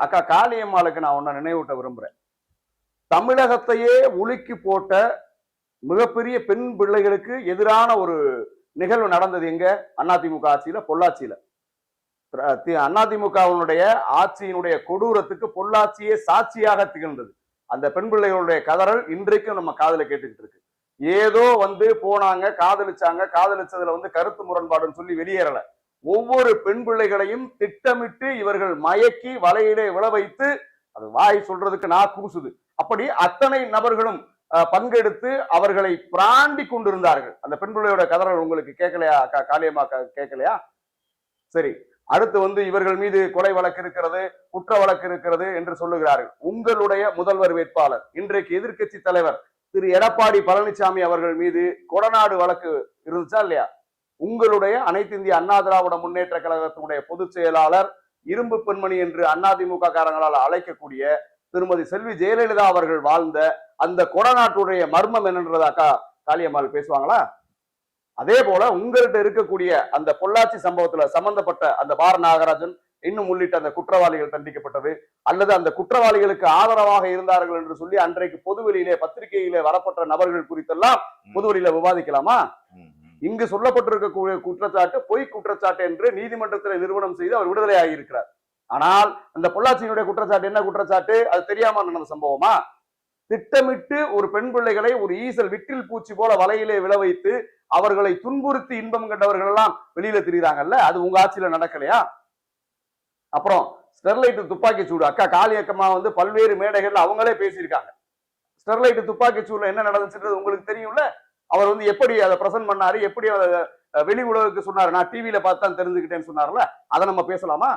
அக்கா காளியம்மாளுக்கு நான் ஒன்ன நினைவூட்ட விரும்புறேன். தமிழகத்தையே உலுக்கி போட்ட மிகப்பெரிய பெண் பிள்ளைகளுக்கு எதிரான ஒரு நிகழ்வு நடந்தது எங்க? அதிமுக ஆட்சியில, பொள்ளாச்சியில. அதிமுகவினுடைய ஆட்சியினுடைய கொடூரத்துக்கு பொள்ளாச்சியே சாட்சியாக திகழ்ந்தது. அந்த பெண் பிள்ளைகளுடைய கதறல் இன்றைக்கும் நம்ம காதுல கேட்டுக்கிட்டு இருக்கு. ஏதோ போனாங்க, காதலிச்சாங்க, காதலிச்சதுல கருத்து முரண்பாடுன்னு சொல்லி வெளியேறல. ஒவ்வொரு பெண் பிள்ளைகளையும் திட்டமிட்டு இவர்கள் மயக்கி வலையிலே விழ வைத்து, அது வாய் சொல்றதுக்கு நான் கூசுது. அப்படி அத்தனை நபர்களும் பங்கெடுத்து அவர்களை பிராண்டி கொண்டிருந்தார்கள். அந்த பெண் பிள்ளையோட கதறல் உங்களுக்கு கேட்கலையா? காளியம்மா கேட்கலையா? சரி, அடுத்து இவர்கள் மீது கொலை வழக்கு இருக்கிறது, குற்ற வழக்கு இருக்கிறது என்று சொல்லுகிறார்கள். உங்களுடைய முதல்வர் வேட்பாளர், இன்றைக்கு எதிர்க்கட்சி தலைவர் திரு எடப்பாடி பழனிசாமி அவர்கள் மீது கொடநாடு வழக்கு இருந்துச்சா இல்லையா? உங்களுடைய அனைத்து இந்திய அண்ணா திராவிட முன்னேற்ற கழகத்தினுடைய பொதுச் செயலாளர், இரும்பு பெண்மணி என்று அதிமுக காரங்களால் அழைக்கக்கூடிய திருமதி செல்வி ஜெயலலிதா அவர்கள் வாழ்ந்த அந்த கொடநாட்டுடைய மர்மம் என்னன்றதாக்கா காளியம்மாள் பேசுவாங்களா? அதே போல உங்கள்கிட்ட இருக்கக்கூடிய அந்த பொள்ளாச்சி சம்பவத்துல சம்பந்தப்பட்ட அந்த பார நாகராஜன் இன்னும் உள்ளிட்ட அந்த குற்றவாளிகள் தண்டிக்கப்பட்டது, அல்லது அந்த குற்றவாளிகளுக்கு ஆதரவாக இருந்தார்கள் என்று சொல்லி அன்றைக்கு பொதுவெளியிலே பத்திரிகையிலே வரப்பட்ட நபர்கள் குறித்தெல்லாம் பொதுவெளியில விவாதிக்கலாமா? இங்கு சொல்லப்பட்டிருக்கக்கூடிய குற்றச்சாட்டு பொய் குற்றச்சாட்டு என்று நீதிமன்றத்தில் நிறுவனம் செய்து அவர் விடுதலை ஆகியிருக்கிறார். ஆனால் அந்த பொள்ளாச்சியினுடைய குற்றச்சாட்டு என்ன குற்றச்சாட்டு? அது தெரியாம நடந்த சம்பவமா? திட்டமிட்டு ஒரு பெண் பிள்ளைகளை ஒரு ஈசல் விட்டில் பூச்சி போல வலையிலே விழ வைத்து அவர்களை துன்புறுத்தி இன்பம் கண்டவர்கள் எல்லாம் வெளியில திரிகிறாங்கல்ல, அது உங்க ஆட்சியில நடக்கலையா? அப்புறம் ஸ்டெர்லைட் துப்பாக்கி சூடு, அக்கா காளியக்கம்மா பல்வேறு மேடைகள்ல அவங்களே பேசியிருக்காங்க. ஸ்டெர்லைட் துப்பாக்கி சூடுல என்ன நடந்துச்சுன்றது உங்களுக்கு தெரியும்ல. அவர் எப்படி அதை பிரசன்ட் பண்ணாரு, எப்படி அதை வெளி உலகுக்கு சொன்னாரு, நான் டிவியில பார்த்து தான் தெரிஞ்சுக்கிட்டேன்னு சொன்னார்ல, அதை நம்ம பேசலாமா?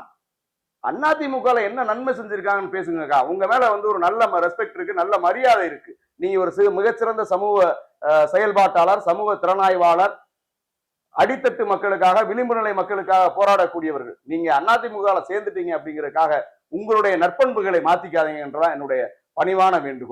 அதிமுக என்ன நன்மை செஞ்சிருக்காங்கன்னு பேசுங்கக்கா. உங்க மேல ஒரு நல்ல ரெஸ்பெக்ட் இருக்கு, நல்ல மரியாதை இருக்கு. நீங்க ஒரு மிகச்சிறந்த சமூக செயல்பாட்டாளர், சமூக திறனாய்வாளர், அடித்தட்டு மக்களுக்காக, விளிம்பு நிலை மக்களுக்காக போராடக்கூடியவர்கள். நீங்க அதிமுக சேர்ந்துட்டீங்க அப்படிங்கறதுக்காக உங்களுடைய நற்பண்புகளை மாத்திக்காதீங்கன்றதான் என்னுடைய பணிவான வேண்டுகோள்.